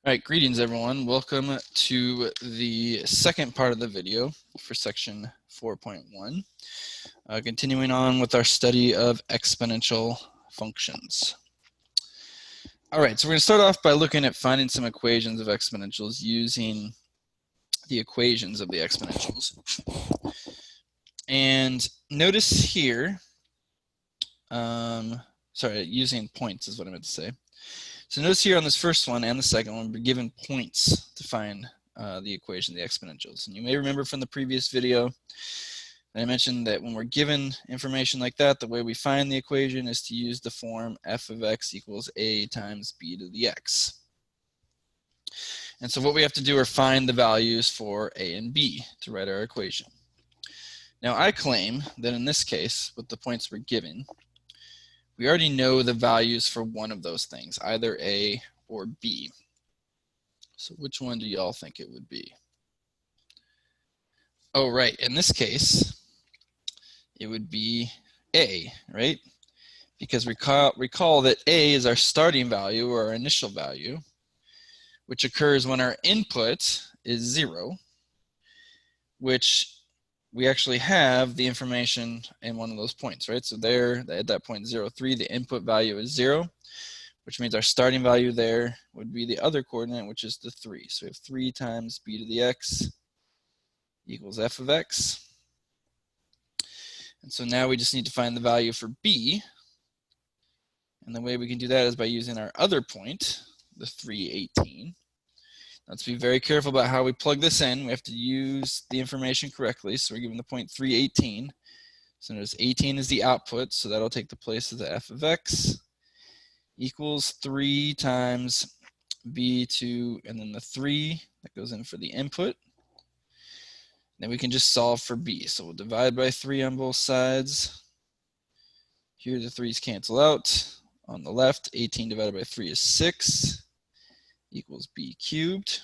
All right, greetings everyone. Welcome to the second part of the video for section 4.1. Continuing on with our study of exponential functions. All right, so we're going to start off by looking at finding some equations of exponentials using the equations of the exponentials. And notice here, using points is what I meant to say. So notice here on this first one and the second one, we're given points to find the equation, the exponentials. And you may remember from the previous video that I mentioned that when we're given information like that, the way we find the equation is to use the form f of x equals a times b to the x. And so what we have to do are find the values for a and b to write our equation. Now I claim that in this case, with the points we're given, we already know the values for one of those things, either A or B. So which one do y'all think it would be? Oh, right. In this case, it would be A, right? Because recall that A is our starting value or our initial value, which occurs when our input is 0, which we actually have the information in one of those points, right? So there, at that point 0, 3, the input value is 0, which means our starting value there would be the other coordinate, which is the 3. So we have 3 times b to the x equals f of x. And so now we just need to find the value for b. And the way we can do that is by using our other point, the 318. Let's be very careful about how we plug this in. We have to use the information correctly. So we're given the point 318. So notice 18 is the output, so that'll take the place of the f of x equals 3 times b2, and then the 3 that goes in for the input. Then we can just solve for b. So we'll divide by 3 on both sides. Here the 3's cancel out. On the left, 18 divided by 3 is 6. Equals b cubed.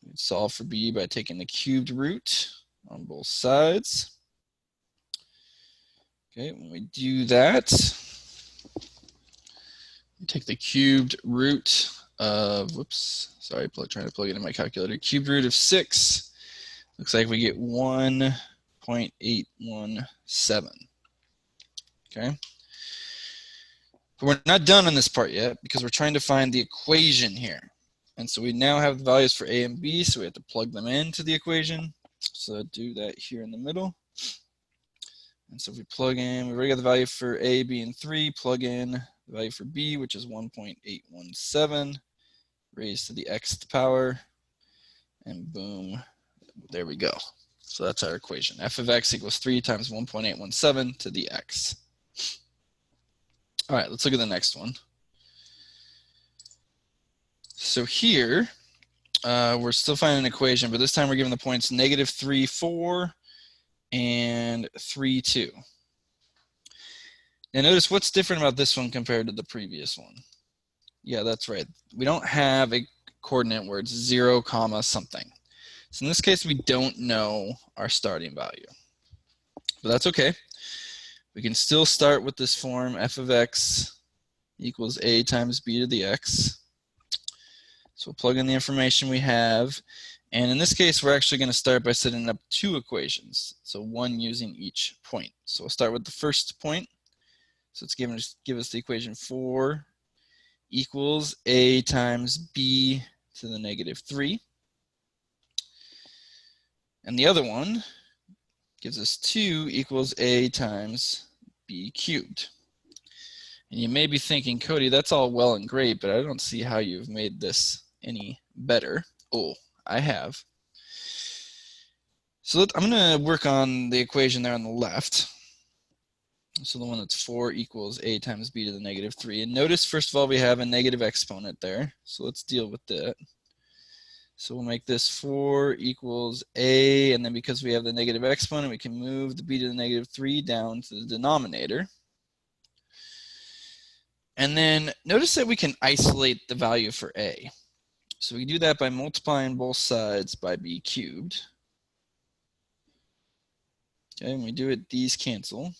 We solve for b by taking the cubed root on both sides. Okay, when we do that, we take the cubed root of, trying to plug it in my calculator. Cubed root of 6, looks like we get 1.817. Okay. But we're not done on this part yet because we're trying to find the equation here. And so we now have the values for a and b, so we have to plug them into the equation. So do that here in the middle. And so if we plug in, we already got the value for a, b, and 3, plug in the value for b, which is 1.817, raised to the xth power, and boom, there we go. So that's our equation. F of x equals 3 times 1.817 to the x. All right, let's look at the next one. So here, we're still finding an equation, but this time we're given the points -3, 4, and 3, 2. Now notice what's different about this one compared to the previous one. Yeah, that's right. We don't have a coordinate where it's 0, something. So in this case, we don't know our starting value. But that's okay. We can still start with this form, f of x equals a times b to the x. So we'll plug in the information we have. And in this case, we're actually going to start by setting up 2 equations. So one using each point. So we'll start with the first point. So it's give us the equation 4 equals a times b to the -3. And the other one gives us 2 equals a times b cubed. And you may be thinking, Cody, that's all well and great, but I don't see how you've made this any better. Oh, I have. So I'm going to work on the equation there on the left. So the one that's 4 equals a times b to the -3. And notice, first of all, we have a negative exponent there. So let's deal with that. So we'll make this 4 equals a, and then because we have the negative exponent, we can move the b to the -3 down to the denominator. And then notice that we can isolate the value for a. So we do that by multiplying both sides by b cubed. Okay, when we do it, these cancel.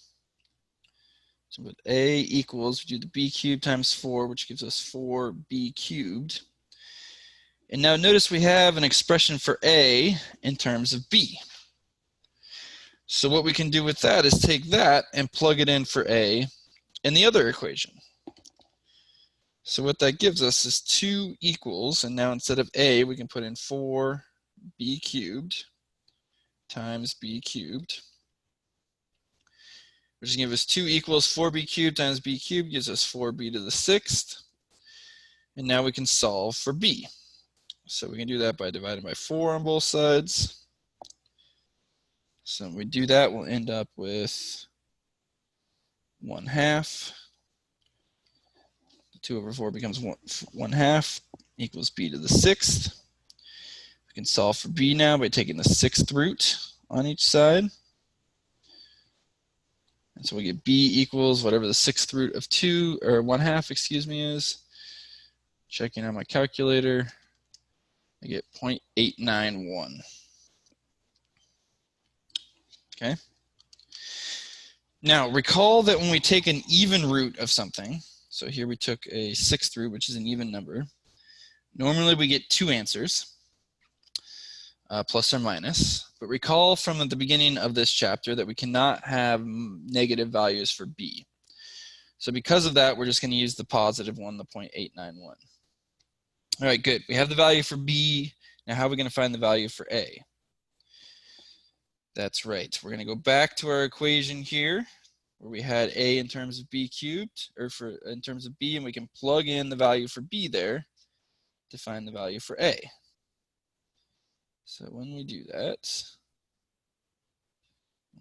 So with a equals, we do the b cubed times 4, which gives us 4b cubed. And now notice we have an expression for A in terms of B. So what we can do with that is take that and plug it in for A in the other equation. So what that gives us is 2 equals, and now instead of A, we can put in 4b cubed times b cubed, which is going to give us 2 equals 4b cubed times b cubed gives us 4b to the 6th. And now we can solve for b. So we can do that by dividing by 4 on both sides. So when we do that, we'll end up with 1/2. 2 over 4 becomes 1/2 equals b to the 6th. We can solve for b now by taking the 6th root on each side. And so we get b equals whatever the 6th root of 2, or 1/2, excuse me, is. Checking on my calculator, I get 0.891. Okay. Now recall that when we take an even root of something, so here we took a 6th root, which is an even number, normally we get 2 answers, plus or minus. But recall from the beginning of this chapter that we cannot have negative values for b. So because of that, we're just going to use the positive one, the 0.891. All right, good. We have the value for b. Now how are we going to find the value for a? That's right. We're going to go back to our equation here where we had a in terms of b cubed, or in terms of b, and we can plug in the value for b there to find the value for a. So when we do that,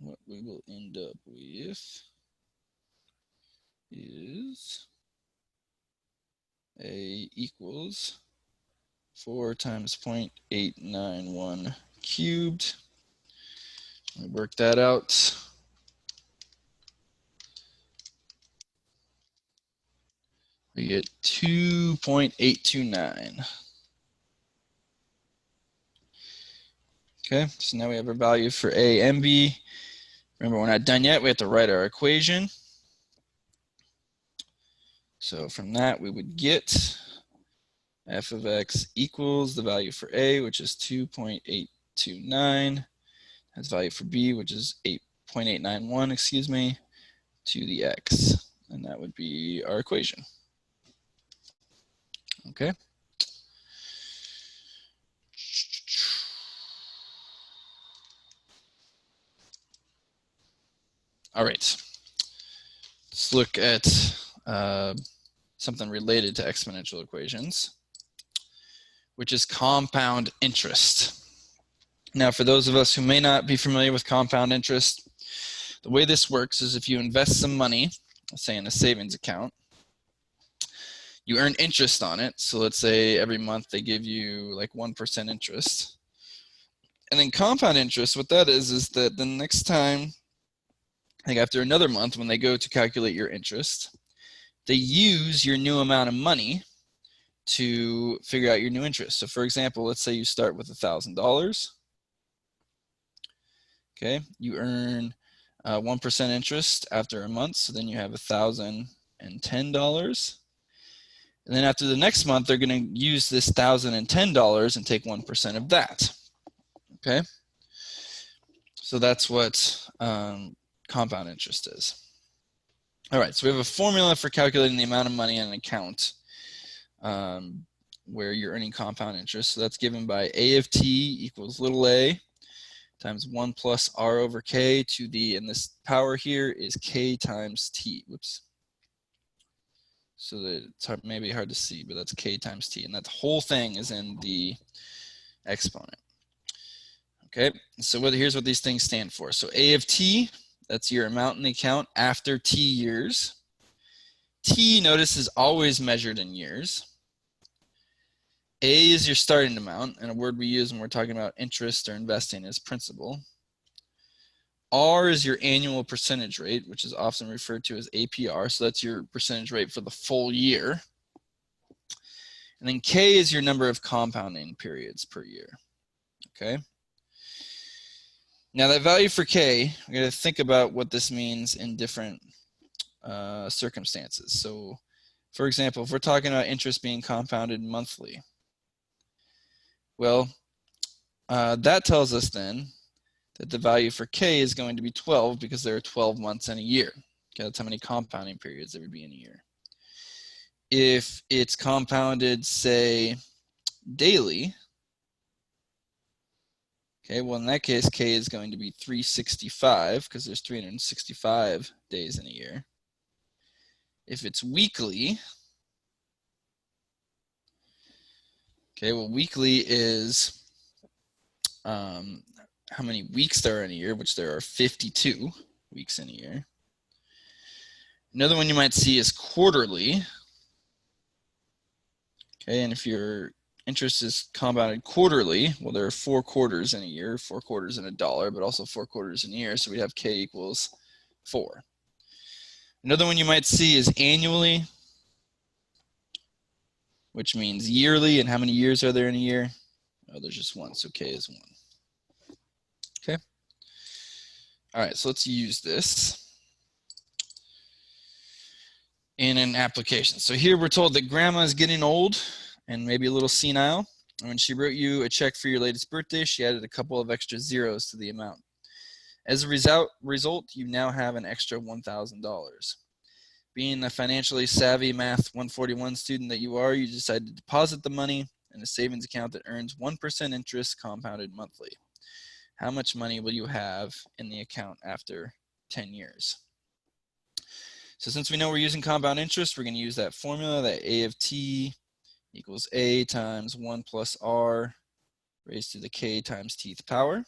what we will end up with is a equals 4 times 0.891 cubed. Let me work that out. We get 2.829. Okay, so now we have our value for a and b. Remember, we're not done yet. We have to write our equation. So from that, we would get f of x equals the value for a, which is 2.829. Has value for b, which is 0.891, excuse me, to the x. And that would be our equation. Okay. All right. Let's look at something related to exponential equations, which is compound interest. Now, for those of us who may not be familiar with compound interest, the way this works is if you invest some money, let's say in a savings account, you earn interest on it. So let's say every month they give you like 1% interest. And then compound interest, what that is that the next time, like after another month, when they go to calculate your interest, they use your new amount of money to figure out your new interest. So for example, let's say you start with $1,000. Okay, you earn 1% interest after a month, so then you have $1,010. And then after the next month, they're going to use this $1,010 and take 1% of that. Okay, so that's what compound interest is. All right, so we have a formula for calculating the amount of money in an account where you're earning compound interest. So that's given by a of t equals little a times 1 plus r over k to the, and this power here is k times t. Whoops. So that it's maybe hard to see, but that's k times t. And that whole thing is in the exponent. Okay, so here's what these things stand for. So a of t, that's your amount in the account after t years. T, notice, is always measured in years. A is your starting amount, and a word we use when we're talking about interest or investing is principal. R is your annual percentage rate, which is often referred to as APR, so that's your percentage rate for the full year. And then K is your number of compounding periods per year. Okay. Now that value for K, we're going to think about what this means in different circumstances. So for example, if we're talking about interest being compounded monthly, Well, that tells us then that the value for k is going to be 12 because there are 12 months in a year. Okay, that's how many compounding periods there would be in a year. If it's compounded, say, daily, okay, well, in that case, k is going to be 365 because there's 365 days in a year. If it's weekly, okay, well, weekly is how many weeks there are in a year, which there are 52 weeks in a year. Another one you might see is quarterly. Okay, and if your interest is compounded quarterly, well, there are 4 quarters in a year, 4 quarters in a dollar, but also 4 quarters in a year, so we have k equals 4. Another one you might see is annually, which means yearly, and how many years are there in a year? Oh, there's just one, so k is 1. Okay. All right, so let's use this in an application. So here we're told that grandma is getting old and maybe a little senile. And when she wrote you a check for your latest birthday, she added a couple of extra zeros to the amount. As a result, you now have an extra $1,000. Being the financially savvy Math 141 student that you are, you decide to deposit the money in a savings account that earns 1% interest compounded monthly. How much money will you have in the account after 10 years? So since we know we're using compound interest, we're going to use that formula, that a of t equals a times 1 plus r raised to the k times tth power.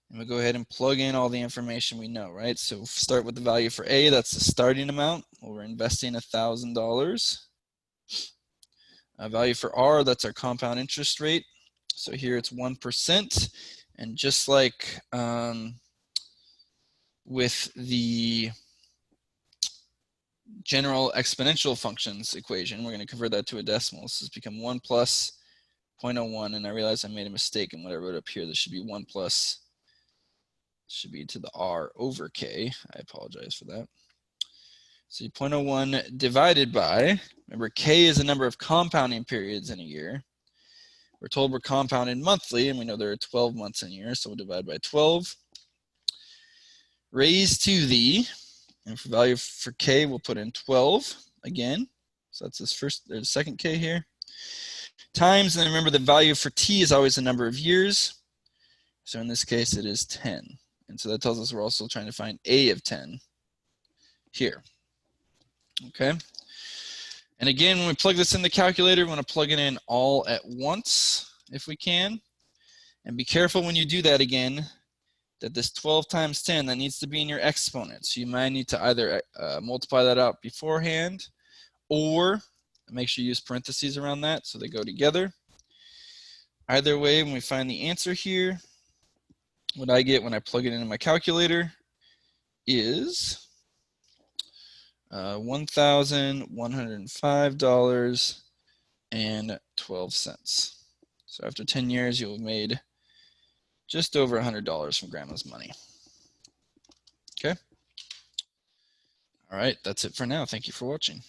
And we'll go ahead and plug in all the information we know, right? So start with the value for a, that's the starting amount. Well, we're investing $1,000. Value for r, that's our compound interest rate. So here it's 1%. And just like with the general exponential functions equation, we're going to convert that to a decimal. This has become 1 plus 0.01, and I realized I made a mistake in what I wrote up here. This should be 1 plus, should be to the r over k. I apologize for that. So 0.01 divided by, remember k is the number of compounding periods in a year. We're told we're compounded monthly, and we know there are 12 months in a year, so we'll divide by 12. Raised to the, and for value for k, we'll put in 12 again. So that's this first, there's second k here. Times, and then remember the value for t is always the number of years. So in this case, it is 10. And so that tells us we're also trying to find a of 10 here. Okay. And again, when we plug this in the calculator, we want to plug it in all at once if we can. And be careful when you do that again, that this 12 times 10, that needs to be in your exponent. So you might need to either multiply that out beforehand, or make sure you use parentheses around that so they go together. Either way, when we find the answer here, what I get when I plug it into my calculator is $1,105.12. So after 10 years, you'll have made just over $100 from grandma's money. Okay. All right, that's it for now. Thank you for watching.